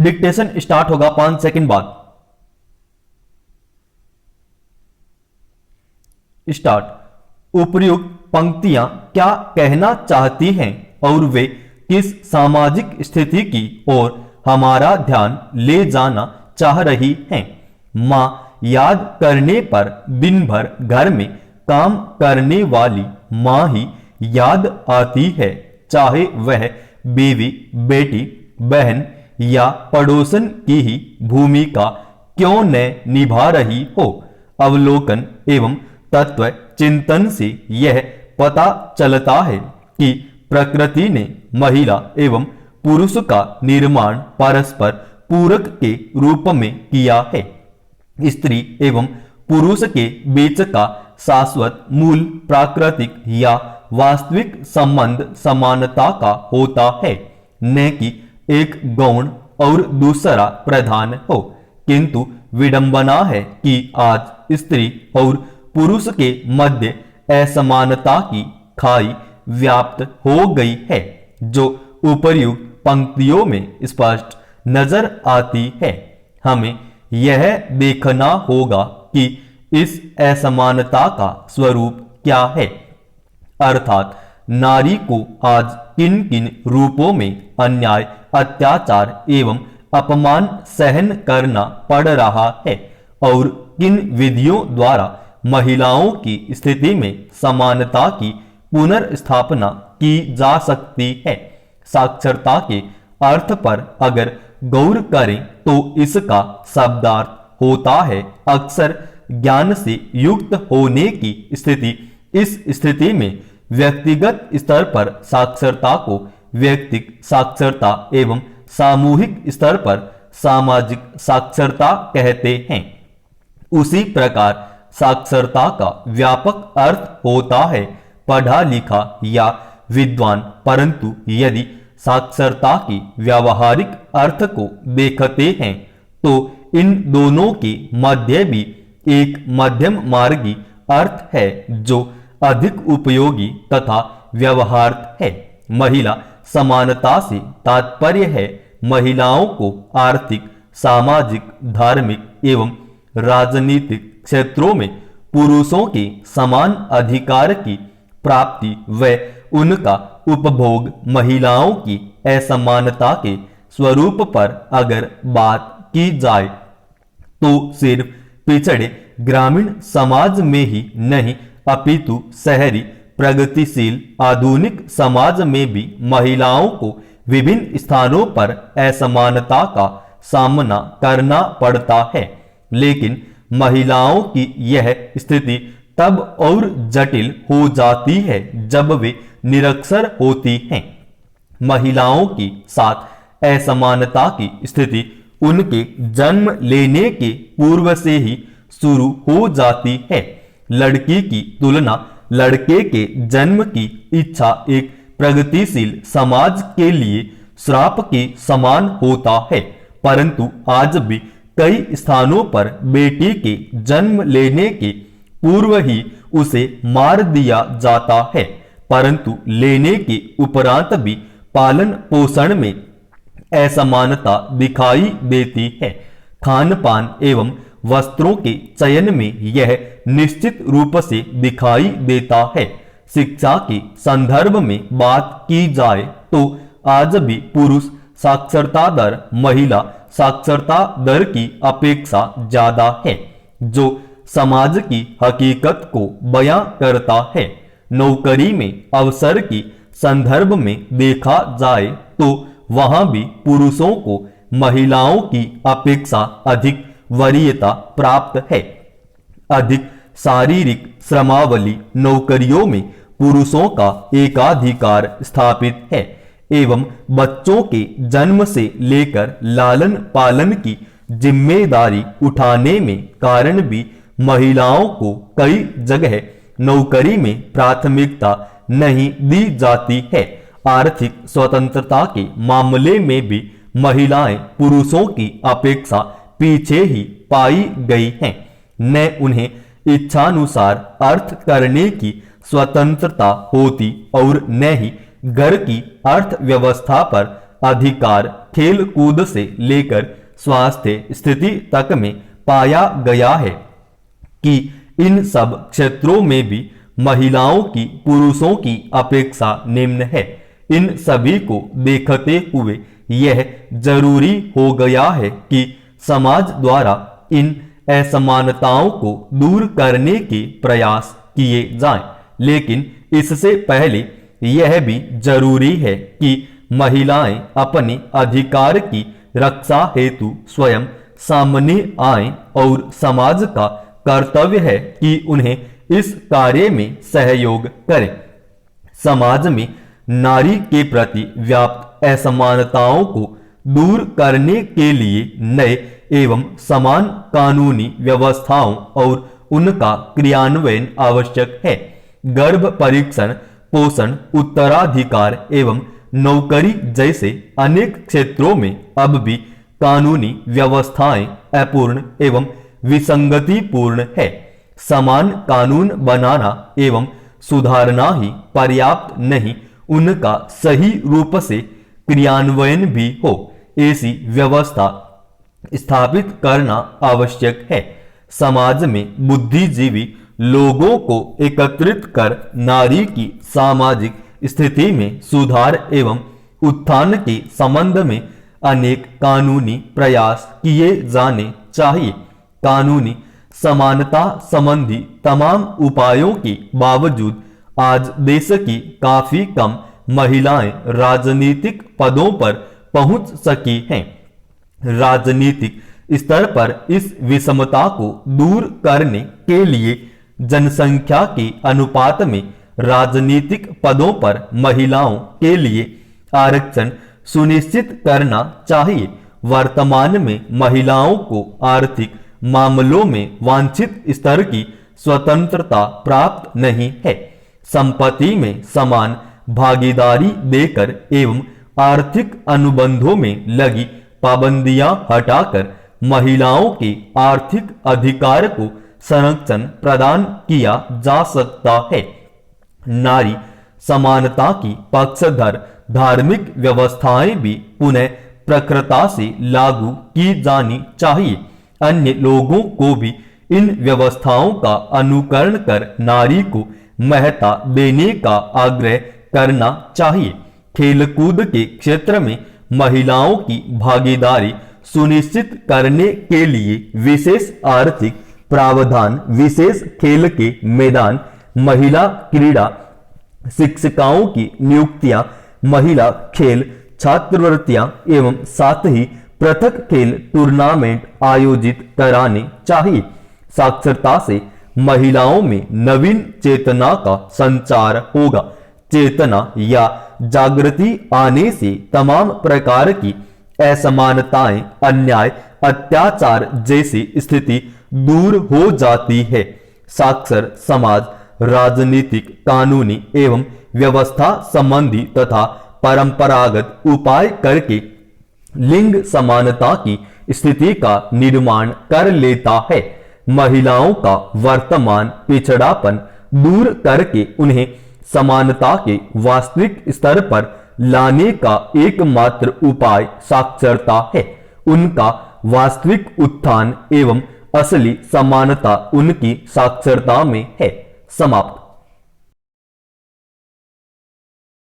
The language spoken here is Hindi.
डिक्टेशन स्टार्ट होगा 5 सेकंड बाद। स्टार्ट। उपर्युक्त पंक्तियां क्या कहना चाहती हैं और वे किस सामाजिक स्थिति की ओर हमारा ध्यान ले जाना चाह रही हैं। माँ याद करने पर दिन भर घर में काम करने वाली माँ ही याद आती है, चाहे वह बीवी, बेटी, बहन या पड़ोसन की ही भूमिका क्यों न निभा रही हो। अवलोकन एवं तत्व चिंतन से यह पता चलता है कि प्रकृति ने महिला एवं पुरुष का निर्माण परस्पर पूरक के रूप में किया है। स्त्री एवं पुरुष के बीच का शाश्वत मूल प्राकृतिक या वास्तविक संबंध समानता का होता है, न कि एक गौण और दूसरा प्रधान हो। किंतु विडंबना है कि आज स्त्री और पुरुष के मध्य असमानता की खाई व्याप्त हो गई है, जो उपर्युक्त पंक्तियों में स्पष्ट नजर आती है। हमें यह देखना होगा कि इस असमानता का स्वरूप क्या है, अर्थात नारी को आज किन किन रूपों में अन्याय, अत्याचार एवं अपमान सहन करना पड़ रहा है और किन विधियों द्वारा महिलाओं की स्थिति में समानता की पुनर्स्थापना की जा सकती है। साक्षरता के अर्थ पर अगर गौर करें तो इसका शब्दार्थ होता है अक्सर ज्ञान से युक्त होने की स्थिति। इस स्थिति में व्यक्तिगत स्तर पर साक्षरता को व्यक्तिक साक्षरता एवं सामूहिक स्तर पर सामाजिक साक्षरता कहते हैं। उसी प्रकार साक्षरता का व्यापक अर्थ होता है पढ़ा लिखा या विद्वान, परंतु यदि साक्षरता की व्यावहारिक अर्थ को देखते हैं तो इन दोनों के मध्य भी एक मध्यम मार्गी अर्थ है जो अधिक उपयोगी तथा व्यवहार्य है। महिला समानता से तात्पर्य है महिलाओं को आर्थिक, सामाजिक, धार्मिक एवं राजनीतिक क्षेत्रों में पुरुषों के समान अधिकार की प्राप्ति व उनका उपभोग। महिलाओं की असमानता के स्वरूप पर अगर बात की जाए तो सिर्फ पिछड़े ग्रामीण समाज में ही नहीं अपितु शहरी प्रगतिशील आधुनिक समाज में भी महिलाओं को विभिन्न स्थानों पर असमानता का सामना करना पड़ता है। लेकिन महिलाओं की यह स्थिति तब और जटिल हो जाती है जब वे निरक्षर होती हैं। महिलाओं की साथ असमानता की स्थिति उनके जन्म लेने के पूर्व से ही शुरू हो जाती है। लड़की की तुलना लड़के के जन्म की इच्छा एक प्रगतिशील समाज के लिए श्राप के समान होता है, परंतु आज भी कई स्थानों पर बेटी के जन्म लेने के पूर्व ही उसे मार दिया जाता है, परंतु लेने के उपरांत भी पालन पोषण में असमानता दिखाई देती है। खान पान एवं वस्त्रों के चयन में यह निश्चित रूप से दिखाई देता है। शिक्षा के संदर्भ में बात की जाए तो आज भी पुरुष साक्षरता दर महिला साक्षरता दर की अपेक्षा ज्यादा है, जो समाज की हकीकत को बयां करता है। नौकरी में अवसर की संदर्भ में देखा जाए तो वहां भी पुरुषों को महिलाओं की अपेक्षा अधिक वरीयता प्राप्त है। अधिक शारीरिक श्रमावली नौकरियों में पुरुषों का एकाधिकार स्थापित है एवं बच्चों के जन्म से लेकर लालन पालन की जिम्मेदारी उठाने में कारण भी महिलाओं को कई जगह नौकरी में प्राथमिकता नहीं दी जाती है। आर्थिक स्वतंत्रता के मामले में भी महिलाएं पुरुषों की अपेक्षा पीछे ही पाई गई हैं। न उन्हें इच्छानुसार अर्थ करने की स्वतंत्रता होती और न ही घर की अर्थव्यवस्था पर अधिकार खेल कूद से लेकर स्वास्थ्य स्थिति तक में पाया गया है कि इन सब क्षेत्रों में भी महिलाओं की पुरुषों की अपेक्षा निम्न है। इन सभी को देखते हुए यह जरूरी हो गया है कि समाज द्वारा इन असमानताओं को दूर करने के प्रयास किए जाएं, लेकिन इससे पहले यह भी जरूरी है कि महिलाएं अपने अधिकार की रक्षा हेतु स्वयं सामने आएं और समाज का कर्तव्य है कि उन्हें इस कार्य में सहयोग करें। समाज में नारी के प्रति व्याप्त असमानताओं को दूर करने के लिए नए एवं समान कानूनी व्यवस्थाओं और उनका क्रियान्वयन आवश्यक है। गर्भ परीक्षण, पोषण, उत्तराधिकार एवं नौकरी जैसे अनेक क्षेत्रों में अब भी कानूनी व्यवस्थाएं अपूर्ण एवं विसंगतिपूर्ण है। समान कानून बनाना एवं सुधारना ही पर्याप्त नहीं, उनका सही रूप से क्रियान्वयन भी हो, ऐसी व्यवस्था स्थापित करना आवश्यक है। समाज में बुद्धिजीवी लोगों को एकत्रित कर नारी की सामाजिक स्थिति में सुधार एवं उत्थान के संबंध में अनेक कानूनी प्रयास किए जाने चाहिए। कानूनी समानता संबंधी तमाम उपायों के बावजूद आज देश की काफी कम महिलाएं राजनीतिक पदों पर पहुंच सकी हैं। राजनीतिक स्तर पर इस विषमता को दूर करने के लिए जनसंख्या के अनुपात में राजनीतिक पदों पर महिलाओं के लिए आरक्षण सुनिश्चित करना चाहिए। वर्तमान में महिलाओं को आर्थिक मामलों में वांछित स्तर की स्वतंत्रता प्राप्त नहीं है। संपत्ति में समान भागीदारी देकर एवं आर्थिक अनुबंधों में लगी पाबंदियां हटाकर महिलाओं के आर्थिक अधिकार को संरक्षण प्रदान किया जा सकता है। नारी समानता की पक्षधर धार्मिक व्यवस्थाएं भी पुनः प्रखरता से लागू की जानी चाहिए। अन्य लोगों को भी इन व्यवस्थाओं का अनुकरण कर नारी को महत्ता देने का आग्रह करना चाहिए। खेलकूद के क्षेत्र में महिलाओं की भागीदारी सुनिश्चित करने के लिए विशेष आर्थिक प्रावधान, विशेष खेल के मैदान, महिला क्रीड़ा शिक्षिकाओं की नियुक्तियां, महिला खेल छात्रवृत्तियां एवं साथ ही पृथक खेल टूर्नामेंट आयोजित कराने चाहिए। साक्षरता से महिलाओं में नवीन चेतना का संचार होगा। चेतना या जागृति आने से तमाम प्रकार की असमानताएं, अन्याय, अत्याचार जैसी स्थिति दूर हो जाती है। साक्षर समाज राजनीतिक, कानूनी एवं व्यवस्था संबंधी तथा परंपरागत उपाय करके लिंग समानता की स्थिति का निर्माण कर लेता है। महिलाओं का वर्तमान पिछड़ापन दूर करके उन्हें समानता के वास्तविक स्तर पर लाने का एकमात्र उपाय साक्षरता है। उनका वास्तविक उत्थान एवं असली समानता उनकी साक्षरता में है। समाप्त।